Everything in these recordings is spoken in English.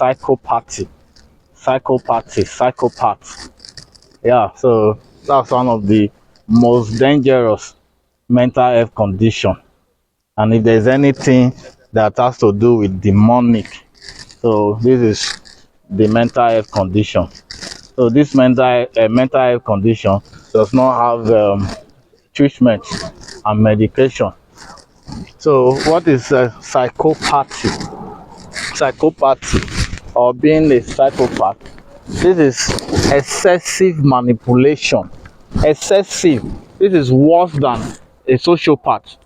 psychopathy. Psychopath. Yeah, so that's one of the most dangerous mental health condition. And if there's anything that has to do with demonic, so this is the mental health condition. So this mental health condition does not have treatment and medication. So what is psychopathy? Psychopathy, or being a psychopath, this is excessive manipulation. Excessive. This is worse than a sociopath.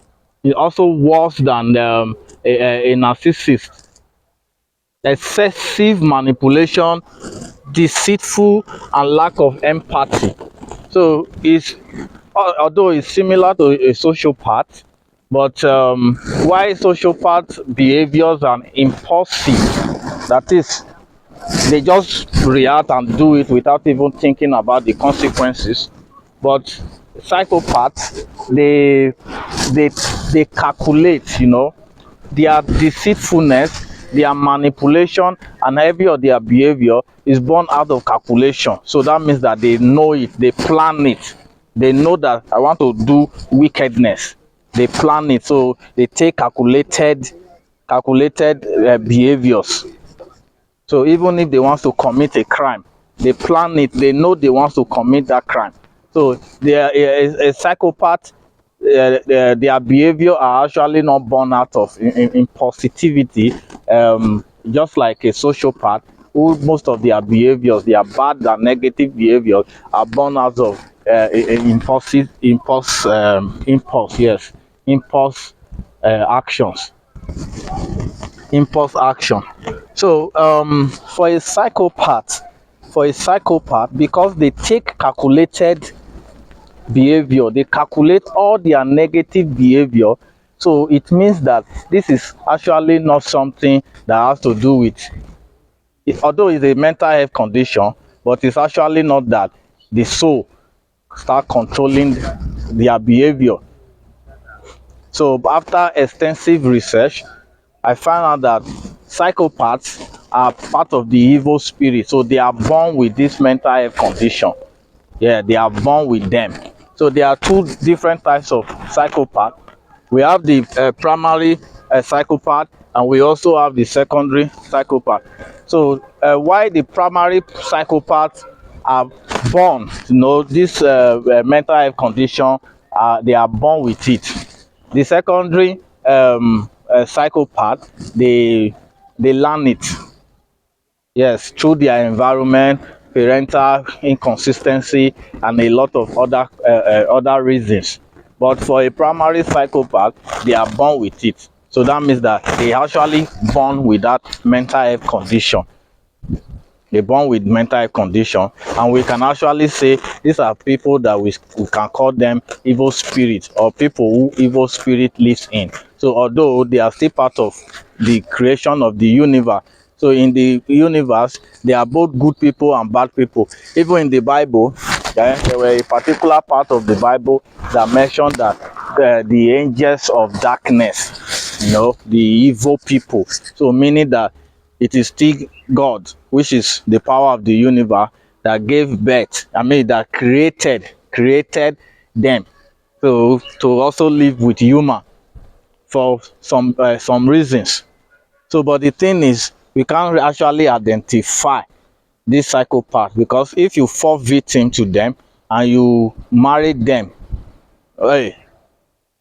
It's also worse than a narcissist. Excessive manipulation, deceitful, and lack of empathy. So it's, although it's similar to a sociopath, but why sociopath behaviors are impulsive. That is, they just react and do it without even thinking about the consequences. But psychopaths, they they calculate, their deceitfulness, their manipulation, and every of their behavior is born out of calculation. So that means that they know it, they plan it. They know that I want to do wickedness. They plan it, so they take calculated behaviors. So even if they want to commit a crime, they plan it. They know they want to commit that crime. So they are a psychopath. Their behavior are actually not born out of impulsivity, just like a sociopath, who most of their behaviors, their bad and negative behaviors, are born out of impulse actions, impulse action. So for a psychopath, because they take calculated behavior, they calculate all their negative behavior. So it means that this is actually not something that has to do with although it's a mental health condition, but it's actually not that the soul start controlling their behavior. So after extensive research, I found out that psychopaths are part of the evil spirit. So they are born with this mental health condition. Yeah, they are born with them. So there are two different types of psychopath. We have the primary psychopath, and we also have the secondary psychopath. So why the primary psychopaths are born, this mental health condition, they are born with it. The secondary psychopath, they learn it. Yes, through their environment, parental inconsistency, and a lot of other reasons. But for a primary psychopath, they are born with it. So that means that they actually born with that mental health condition. They born with mental health condition, and we can actually say these are people that we can call them evil spirits, or people who evil spirit lives in. So although they are still part of the creation of the universe, so in the universe there are both good people and bad people. Even in the Bible, there were a particular part of the Bible that mentioned that the angels of darkness, the evil people. So meaning that it is still God, which is the power of the universe, that gave birth, that created them, so to also live with human for some reasons. So but the thing is, we can't actually identify this psychopath, because if you fall victim to them and you marry them, hey,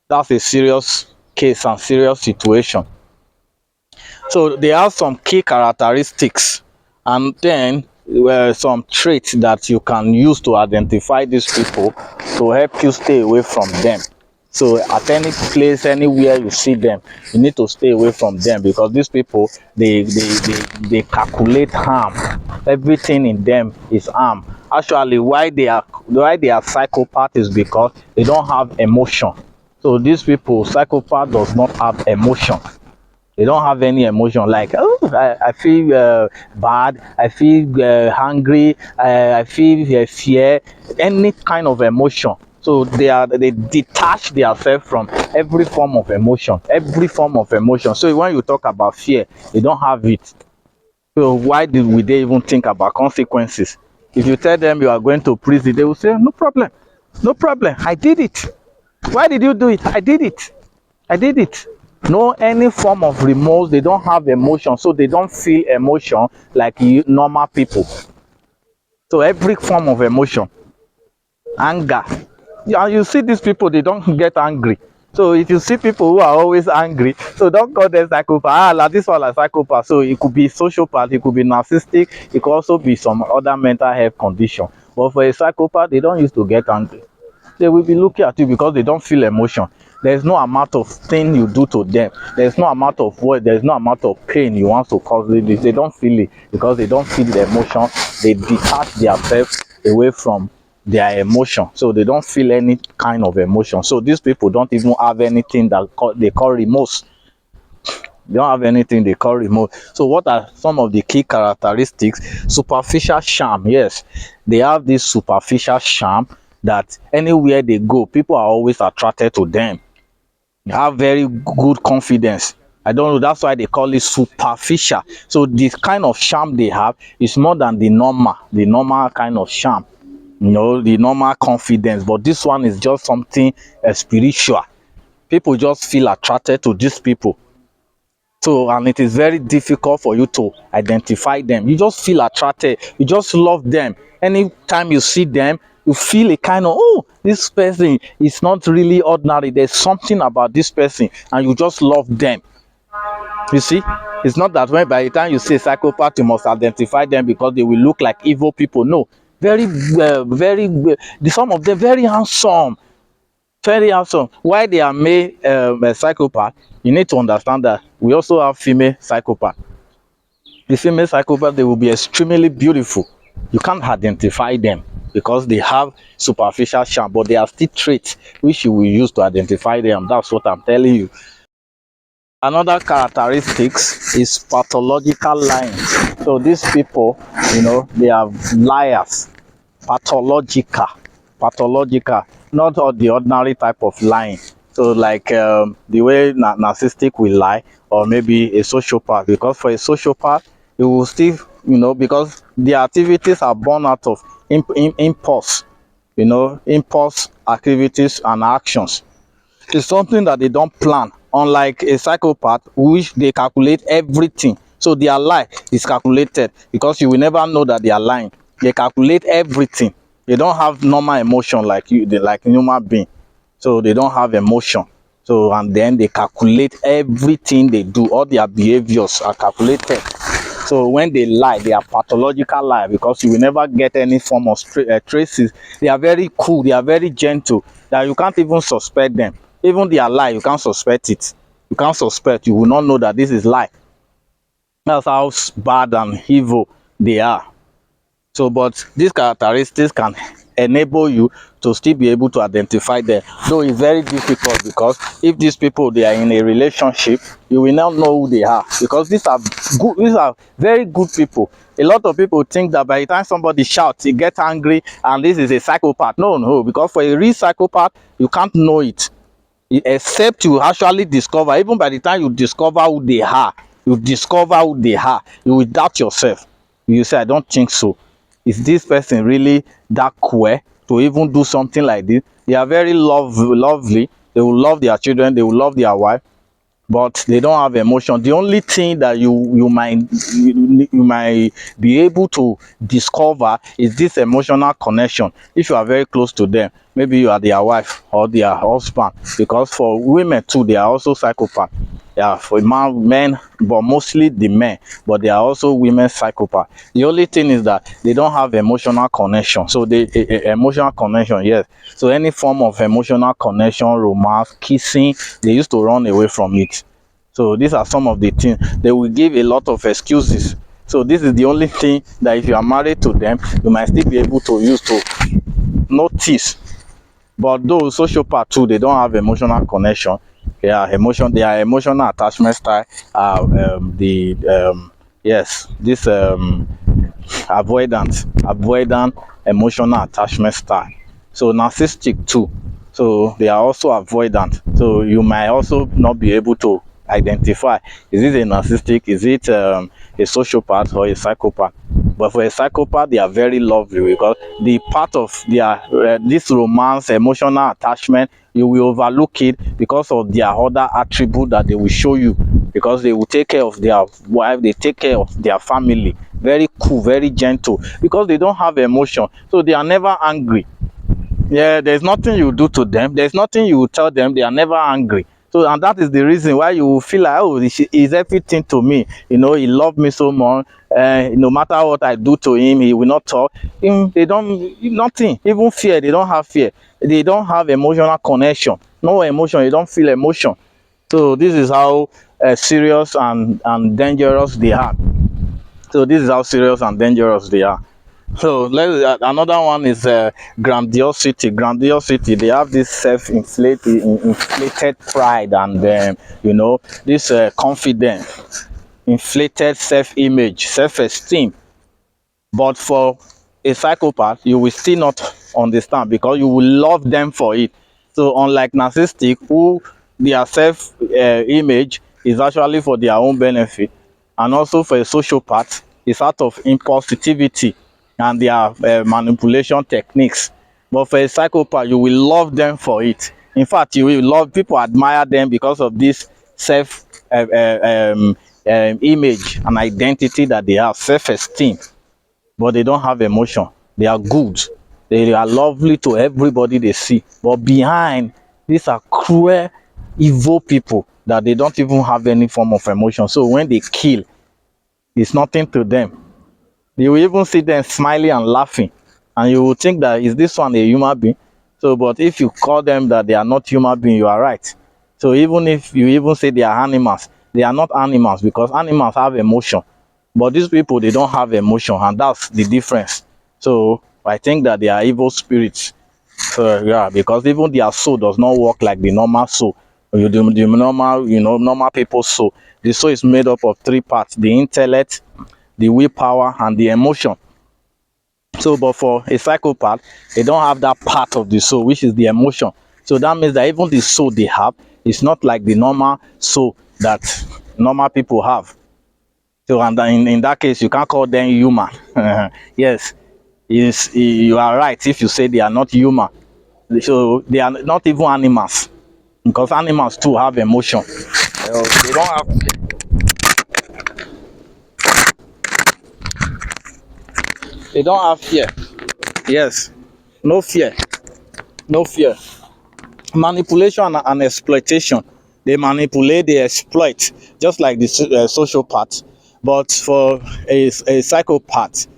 that's a serious case and serious situation. So they have some key characteristics, and then some traits that you can use to identify these people to help you stay away from them. So at any place, anywhere you see them, you need to stay away from them, because these people, they calculate harm. Everything in them is harm. Actually, why they are psychopaths is because they don't have emotion. So these people, psychopath does not have emotion. They don't have any emotion, like, oh, I feel bad, I feel hungry, I feel fear, any kind of emotion. So they detach themselves from every form of emotion. So when you talk about fear, they don't have it. So why did we they even think about consequences? If you tell them you are going to prison, they will say, no problem, no problem, I did it. Why did you do it? I did it. I did it. No any form of remorse. They don't have emotion, so they don't feel emotion like normal people. So every form of emotion, anger. Yeah, you see these people, they don't get angry. So if you see people who are always angry, so don't call them psychopath. Ah, like this one like psychopath. So it could be sociopath, it could be narcissistic, it could also be some other mental health condition. But for a psychopath, they don't used to get angry. They will be looking at you because they don't feel emotion. There's no amount of thing you do to them. There's no amount of word. There's no amount of pain you want to cause them. They don't feel it because they don't feel the emotion. They detach themselves away from their emotion, so they don't feel any kind of emotion. So these people don't even have anything that they call remorse. They don't have anything they call remorse. So what are some of the key characteristics? Superficial charm. Yes, they have this superficial charm that anywhere they go, people are always attracted to them. They have very good confidence. I don't know, that's why they call it superficial. So this kind of charm they have is more than the normal kind of charm, you know, the normal confidence. But this one is just something spiritual. People just feel attracted to these people. So, and it is very difficult for you to identify them. You just feel attracted, you just love them. Anytime you see them, you feel a kind of, oh, this person is not really ordinary, there's something about this person, and you just love them. You see, it's not that when by the time you say psychopath, you must identify them because they will look like evil people. No, very some of them very handsome, very handsome. Why they are male a psychopath, you need to understand that we also have female psychopath. The female psychopath, they will be extremely beautiful. You can't identify them because they have superficial charm, but they are still traits which you will use to identify them. That's what I'm telling you. Another characteristics is pathological lying. So these people, you know, they are liars. Pathological, pathological, not all the ordinary type of lying. So like the way narcissistic will lie, or maybe a sociopath, because for a sociopath you will still, you know, because the activities are born out of impulse, you know, impulse activities and actions. It's something that they don't plan, unlike a psychopath which they calculate everything. So their lie is calculated because you will never know that they are lying. They calculate everything. They don't have normal emotion like you, they like human being. So they don't have emotion. So and then they calculate everything they do. All their behaviors are calculated. So when they lie, they are pathological lie because you will never get any form of traces. They are very cool, they are very gentle, that you can't even suspect them. Even their lie, you can't suspect it. You can't suspect, you will not know that this is lie. That's how bad and evil they are. So but these characteristics can enable you to still be able to identify them, though it's very difficult because if these people they are in a relationship, you will not know who they are, because these are good, these are very good people. A lot of people think that by the time somebody shouts, he gets angry and this is a psychopath. No, no, because for a real psychopath you can't know it except you actually discover. Even by the time you discover who they are, you will doubt yourself. You say, I don't think so. Is this person really that queer to even do something like this? They are very lovely. They will love their children, they will love their wife, but they don't have emotion. The only thing that you might be able to discover is this emotional connection. If you are very close to them, maybe you are their wife or their husband, because for women too, they are also psychopaths. Yeah, for men, but mostly the men, but they are also women psychopaths. The only thing is that they don't have emotional connection. So emotional connection, yes. So any form of emotional connection, romance, kissing, they used to run away from it. So these are some of the things. They will give a lot of excuses. So this is the only thing that if you are married to them, you might still be able to use to notice. But those sociopath too, they don't have emotional connection. Their emotional attachment style are yes, this avoidant emotional attachment style. So narcissistic too, so they are also avoidant. So you might also not be able to identify, is it a narcissistic, is it a sociopath or a psychopath. But for a psychopath, they are very lovely because the part of their this romance, emotional attachment, you will overlook it because of their other attribute that they will show you, because they will take care of their wife, they take care of their family, very cool, very gentle, because they don't have emotion, so they are never angry. Yeah, there's nothing you do to them, there's nothing you tell them, they are never angry. So, and that is the reason why you feel like, oh, this is everything to me, you know, he loved me so much, no matter what I do to him, he will not talk. They don't, nothing, even fear, they don't have fear, they don't have emotional connection, no emotion, they don't feel emotion. So this is how serious and dangerous they are. So this is how serious and dangerous they are. So another one is grandiosity. Grandiosity, they have this inflated pride, and this confidence, inflated self-image, self-esteem. But for a psychopath, you will still not understand because you will love them for it. So unlike narcissistic, who their self image is actually for their own benefit, and also for a sociopath, it's out of impulsivity and their manipulation techniques. But for a psychopath, you will love them for it. In fact, you will love, people admire them because of this self image and identity that they have, self-esteem. But they don't have emotion. They are good, they are lovely to everybody they see, but behind, these are cruel, evil people that they don't even have any form of emotion. So when they kill, it's nothing to them. You will even see them smiling and laughing, and you will think that, is this one a human being? So, but if you call them that they are not human being, you are right. So even if you even say they are animals, they are not animals, because animals have emotion, but these people, they don't have emotion, and that's the difference. So I think that they are evil spirits. So yeah, because even their soul does not work like the normal soul. The normal, normal people's soul. The soul is made up of three parts: the intellect, the willpower, and the emotion. So, but for a psychopath, they don't have that part of the soul, which is the emotion. So that means that even the soul they have is not like the normal soul that normal people have. So, and in that case, you can't call them human. Yes, you are right if you say they are not human. So they are not even animals, because animals too have emotion. They don't have. They don't have fear. Yes, no fear, no fear. Manipulation and exploitation. They manipulate, they exploit, just like the sociopath. But for a psychopath,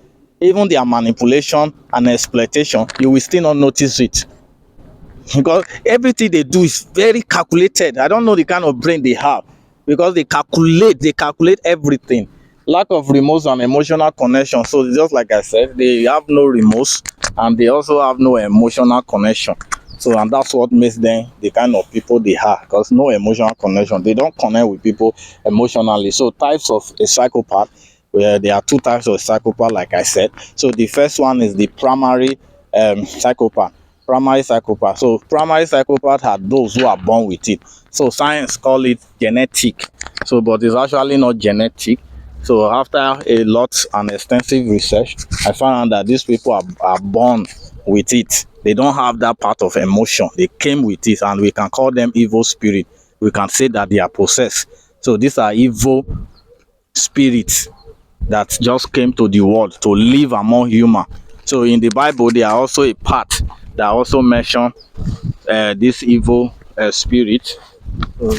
even their manipulation and exploitation, you will still not notice it, because everything they do is very calculated. I don't know the kind of brain they have, because they calculate everything. Lack of remorse and emotional connection. So just like I said, they have no remorse, and they also have no emotional connection. So, and that's what makes them the kind of people they are, because no emotional connection, they don't connect with people emotionally. So types of a psychopath, where there are two types of psychopath, like I said. So the first one is the primary psychopath. Primary psychopath. So primary psychopath are those who are born with it. So science call it genetic. So, but it's actually not genetic. So after a lot and extensive research, I found out that these people are born with it. They don't have that part of emotion. They came with it, and we can call them evil spirit. We can say that they are possessed. So these are evil spirits that just came to the world to live among human. So in the Bible, there are also a part that also mention this evil spirit. So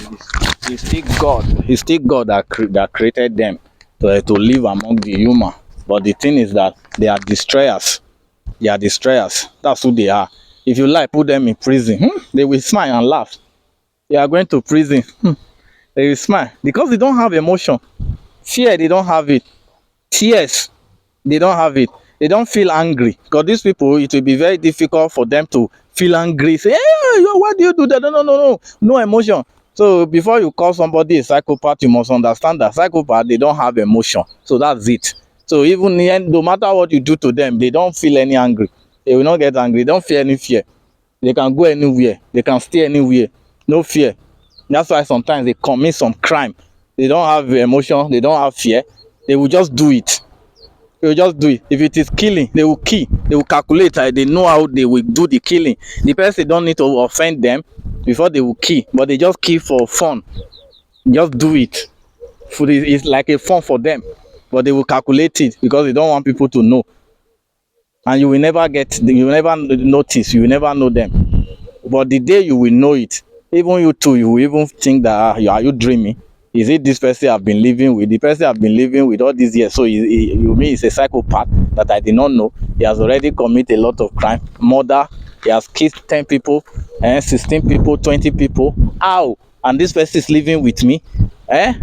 it's still God. It's still God that created them to live among the human. But the thing is that they are destroyers. They are destroyers. That's who they are. If you like, put them in prison. They will smile and laugh. They are going to prison. They will smile because they don't have emotion. Fear, they don't have it. Tears, they don't have it. They don't feel angry, because these people, it will be very difficult for them to feel angry, say, hey, why do you do that? No emotion. So before you call somebody a psychopath, you must understand that psychopath, they don't have emotion. So that's it. So even no matter what you do to them, they don't feel any angry. They will not get angry. They don't feel any fear. They can go anywhere, they can stay anywhere. No fear. That's why sometimes they commit some crime. They don't have emotion, they don't have fear, they will just do it. They will just do it. If it is killing, they will kill, they will calculate, they know how they will do the killing. The person don't need to offend them before they will kill, but they just kill for fun. Just do it. Food is like a fun for them, but they will calculate it because they don't want people to know. And you will never get, you will never notice, you will never know them. But the day you will know it, even you too, you will even think that, are you dreaming? Is it this person I've been living with? The person I've been living with all these years. So you mean he's a psychopath that I did not know? He has already committed a lot of crime, murder. He has killed 10 people, 16 people, 20 people. How? And this person is living with me. Eh?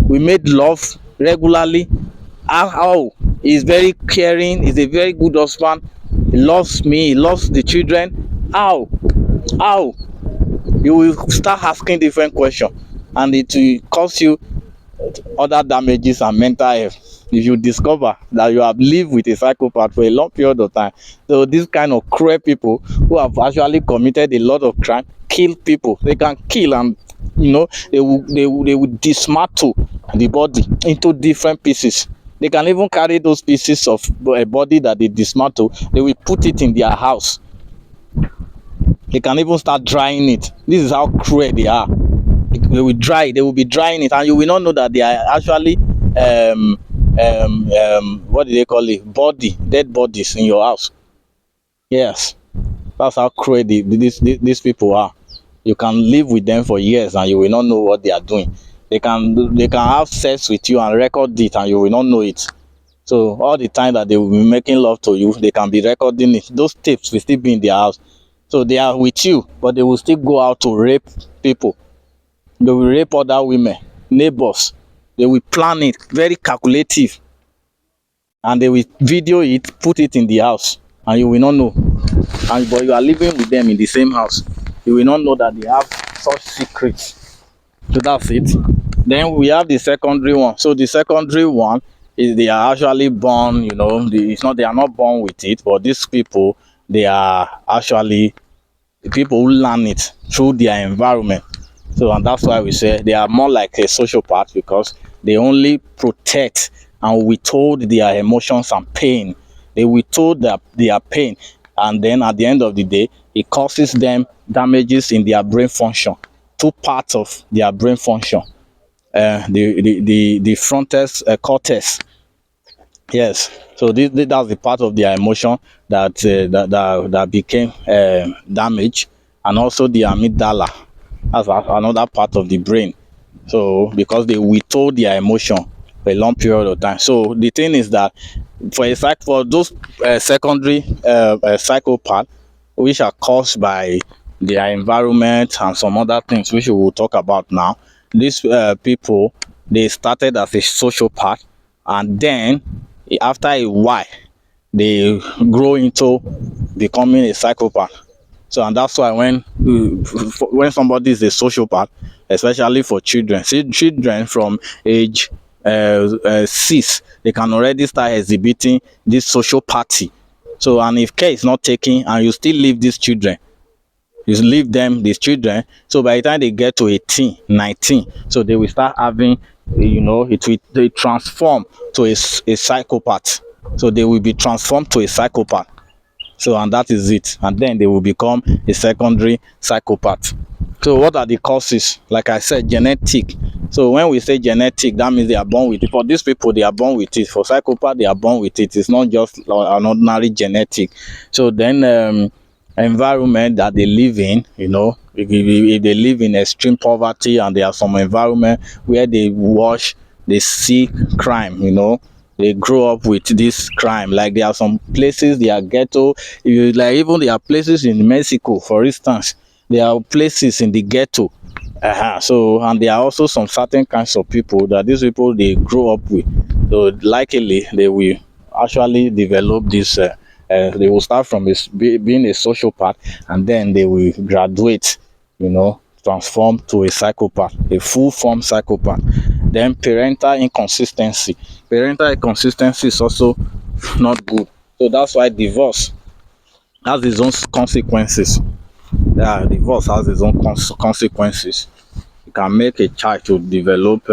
We made love regularly. How? He's very caring. He's a very good husband. He loves me. He loves the children. How? You will start asking different questions, and it will cause you other damages and mental health if you discover that you have lived with a psychopath for a long period of time. So this kind of cruel people who have actually committed a lot of crime, kill people, they can kill, and they will dismantle the body into different pieces. They can even carry those pieces of a body that they dismantle, they will put it in their house. They can even start drying it. This is how cruel they are. They will be drying it, and you will not know that they are actually what do they call it, dead bodies in your house. Yes, that's how cruel these people are. You can live with them for years and you will not know what they are doing. They can have sex with you and record it and you will not know it. So all the time that they will be making love to you, they can be recording it. Those tapes will still be in their house. So they are with you, but they will still go out to rape people. They will rape other women, neighbors. They will plan it, very calculative, and they will video it, put it in the house, and you will not know. But you are living with them in the same house, you will not know that they have such secrets. So that's it. Then we have the secondary one. So the secondary one is they are actually born, it's not, they are not born with it, but these people, they are actually the people who learn it through their environment. So, and that's why we say they are more like a sociopath, because they only protect and withhold their emotions and pain. They withhold their pain, and then at the end of the day, it causes them damages in their brain function. Two parts of their brain function, the frontal cortex. Yes, so that's the part of their emotion that became damaged, and also the amygdala. That's another part of the brain. So because they withhold their emotion for a long period of time. So the thing is that for those secondary psychopath, which are caused by their environment and some other things which we will talk about now, these people, they started as a sociopath, and then after a while they grow into becoming a psychopath. So, and that's why when somebody is a sociopath, especially for children, see, children from age 6, they can already start exhibiting this sociopathy. So, and if care is not taken and you still leave these children, you leave them, these children, so by the time they get to 18, 19, so they will start having, they transform to a psychopath. So they will be transformed to a psychopath. So, and that is it, and then they will become a secondary psychopath. So what are the causes? Like I said, genetic. So when we say genetic, that means they are born with it. For these people, they are born with it. For psychopath, they are born with it. It's not just an ordinary genetic. So then environment that they live in, if they live in extreme poverty and there are some environment where they see crime, they grow up with this crime. Like there are some places, they are ghetto. Like even there are places in Mexico, for instance, there are places in the ghetto. So, and there are also some certain kinds of people that these people they grow up with. So likely they will actually develop this. They will start from being a sociopath, and then they will graduate, transform to a psychopath, a full form psychopath. Then parental inconsistency. Parental inconsistency is also not good. So that's why divorce has its own consequences. Yeah, divorce has its own consequences. can make a child to develop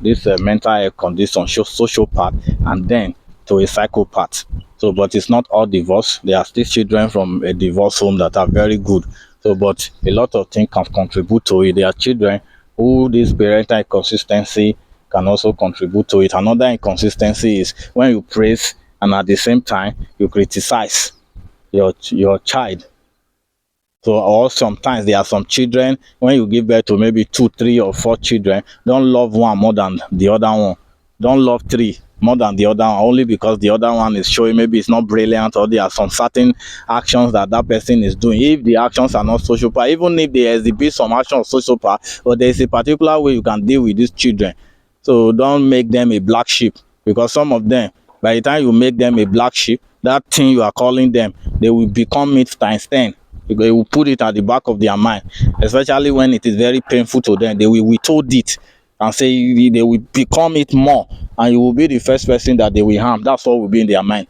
this mental health condition, sociopath, and then to a psychopath. So but it's not all divorce. There are still children from a divorce home that are very good. So but a lot of things can contribute to it. There are children who this parental inconsistency can also contribute to it. Another inconsistency is when you praise and at the same time you criticize your child. So or sometimes there are some children, when you give birth to maybe two, three, or four children, don't love one more than the other one. Don't love three more than the other one, only because the other one is showing maybe it's not brilliant, or there are some certain actions that that person is doing. If the actions are not sociopath, even if they exhibit some action of sociopath, but there is a particular way you can deal with these children. So don't make them a black sheep, because some of them, by the time you make them a black sheep, that thing you are calling them, they will become it times 10, because they will put it at the back of their mind, especially when it is very painful to them. They will withhold it and say they will become it more, and you will be the first person that they will harm. That's what will be in their mind.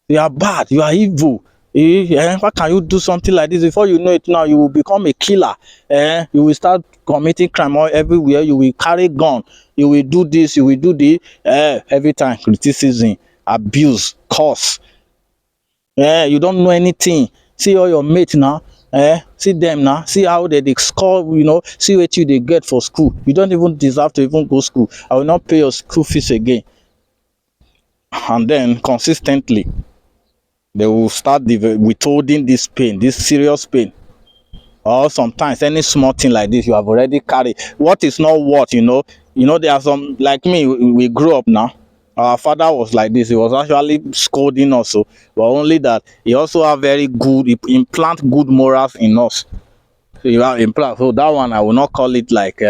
You are bad, you are evil. Why can you do something like this? Before you know it, now you will become a killer. You will start committing crime all everywhere. You will carry gun, you will do this, you will do this. Every time criticism, abuse, curse. You don't know anything. See all your mates now. See them now. See how they score, see what you they get for school. You don't even deserve to even go school. I will not pay your school fees again. And then consistently they will start withholding this pain, this serious pain. Or sometimes any small thing like this you have already carried. What is not what, there are some, like me, we grew up now. Our father was like this. He was actually scolding us, but only that he also have very good, he implant good morals in us. So you have implant. So that one I will not call it like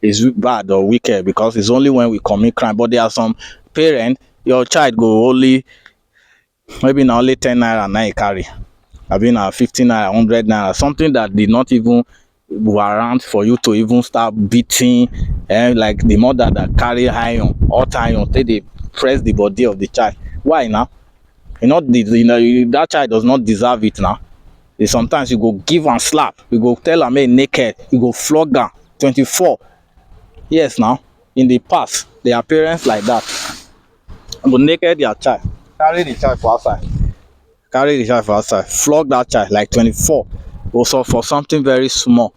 is bad or wicked, because it's only when we commit crime. But there are some parents, your child go only maybe na only 10 naira na e carry, abi na 50 naira, 100 naira, something that did not even warrant for you to even start beating, like the mother that carry iron, hot iron, take dey press the body of the child. Why now? That child does not deserve it now. Sometimes you go give am slap, you go tell am make naked, you go flog am 24. Yes, now in the past there are parents like that, go naked their child, carry the child for outside, flog that child like 24, also for something very small.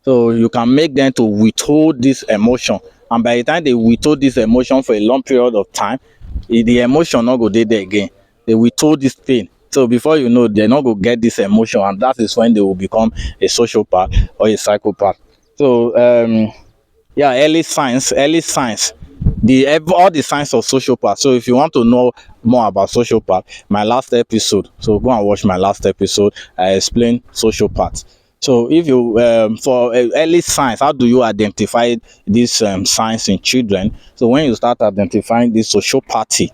So you can make them to withhold this emotion, and by the time they withhold this emotion for a long period of time, the emotion not go dey there again. They withhold this pain, so before you know, they're not go get this emotion, and that is when they will become a sociopath or a psychopath. So yeah, early signs, all the signs of sociopath. So if you want to know more about sociopath, my last episode, so go and watch my last episode. I explain sociopath. So if you for early signs, how do you identify these signs in children? So when you start identifying this sociopathy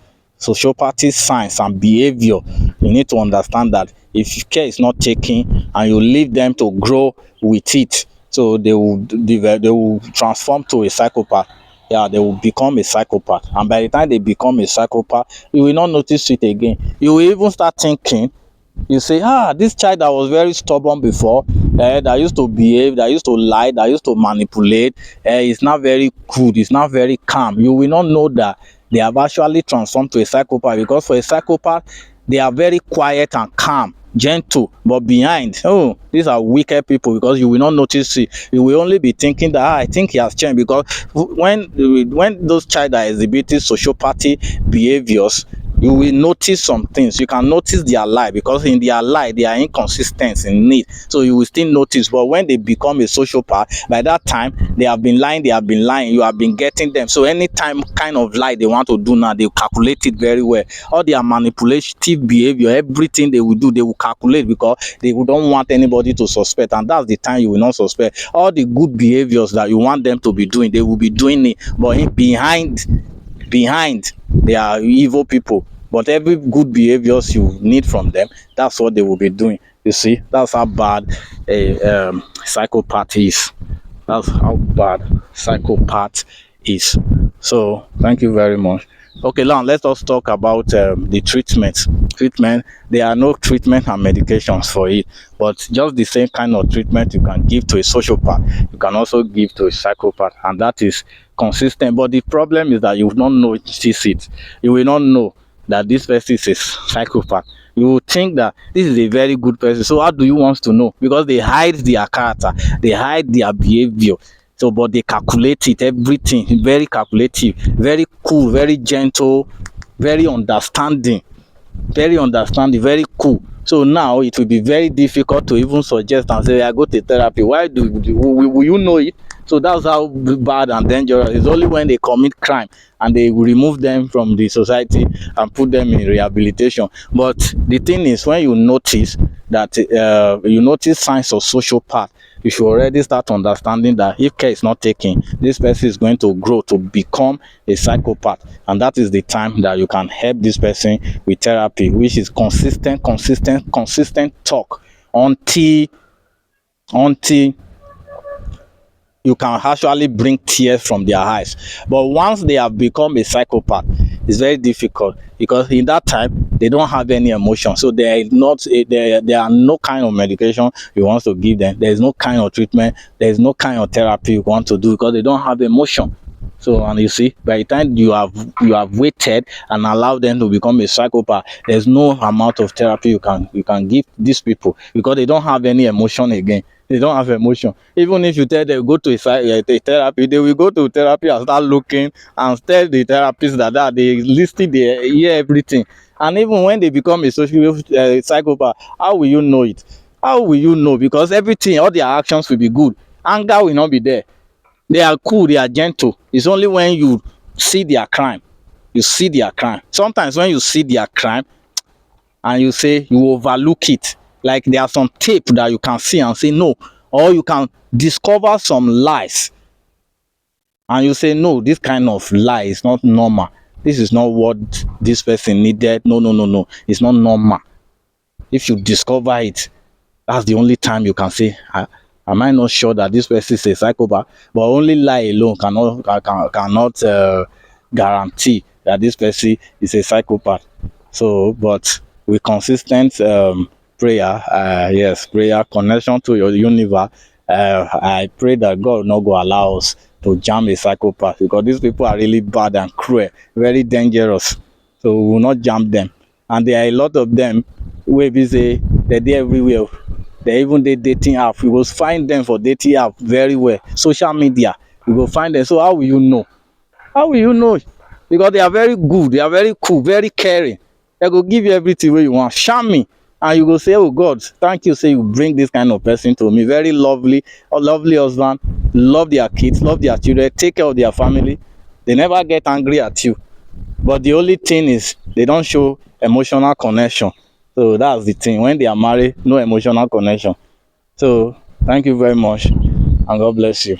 signs and behavior, you need to understand that if care is not taken and you leave them to grow with it, so they will transform to a psychopath. Yeah, they will become a psychopath, and by the time they become a psychopath, you will not notice it again. You will even start thinking, you say, this child that was very stubborn before, that used to behave, that used to lie, that used to manipulate, is not very good, is not very calm. You will not know that they have actually transformed to a psychopath, because for a psychopath, they are very quiet and calm, gentle, but behind, these are wicked people, because you will not notice it. You will only be thinking that I think he has changed, because when those child are exhibiting sociopathy behaviors, you will notice some things. You can notice their lie, because in their lie they are inconsistent in it, so you will still notice. But when they become a sociopath, by that time they have been lying, you have been getting them. So anytime kind of lie they want to do now, they calculate it very well. All their manipulative behavior, everything they will do, they will calculate, because they don't want anybody to suspect, and that's the time you will not suspect. All the good behaviors that you want them to be doing, they will be doing it, but behind they are evil people. But every good behaviors you need from them, that's what they will be doing. You see, that's how bad a psychopath is. That's how bad psychopath is. So thank you very much. Okay, now let us talk about the treatment. Treatment, there are no treatment and medications for it, but just the same kind of treatment you can give to a sociopath, you can also give to a psychopath, and that is consistent. But the problem is that you will not notice it. You will not know that this person is a psychopath. You will think that this is a very good person. So how do you want to know? Because they hide their character, they hide their behavior. So, but they calculate it, everything, very calculative, very cool, very gentle, very understanding, very cool. So now it will be very difficult to even suggest and say, I go to therapy. Why will you know it? So that's how bad and dangerous. It's only when they commit crime and they will remove them from the society and put them in rehabilitation. But the thing is, when you notice that you notice signs of social path, you should already start understanding that if care is not taken, this person is going to grow to become a psychopath, and that is the time that you can help this person with therapy, which is consistent talk until you can actually bring tears from their eyes. But once they have become a psychopath, it's very difficult, because in that time they don't have any emotion. So there are no kind of medication you want to give them. There is no kind of treatment. There is no kind of therapy you want to do, because they don't have emotion. So, and you see, by the time you have waited and allowed them to become a psychopath, there's no amount of therapy you can give these people, because they don't have any emotion again. They don't have emotion. Even if you tell them go to a therapy, they will go to therapy and start looking and tell the therapist that they listen, they hear everything. And even when they become a social psychopath, how will you know it? How will you know? Because everything, all their actions will be good. Anger will not be there. They are cool, they are gentle. It's only when you see their crime, you see their crime. Sometimes when you see their crime and you say you overlook it, like there are some tape that you can see and say no, or you can discover some lies and you say no, this kind of lie is not normal. This is not what this person needed. No, no, no, no, it's not normal. If you discover it, that's the only time you can say, am I not sure that this person is a psychopath? But only lie alone cannot guarantee that this person is a psychopath. So, but with consistent prayer, yes, prayer, connection to your universe, I pray that God will not go allow us to jam a psychopath, because these people are really bad and cruel, very dangerous. So we will not jam them. And there are a lot of them wey be say they're there everywhere. They even dey dating app. You go find them for dating app very well. Social media, you go find them. So how will you know? How will you know? Because they are very good, they are very cool, very caring. They go give you everything wey you want, charming, and you go say, oh God, thank you, say you bring this kind of person to me. Very lovely, a lovely husband, love their kids, love their children, take care of their family. They never get angry at you. But the only thing is they don't show emotional connection. So that's the thing. When they are married, no emotional connection. So thank you very much, and God bless you.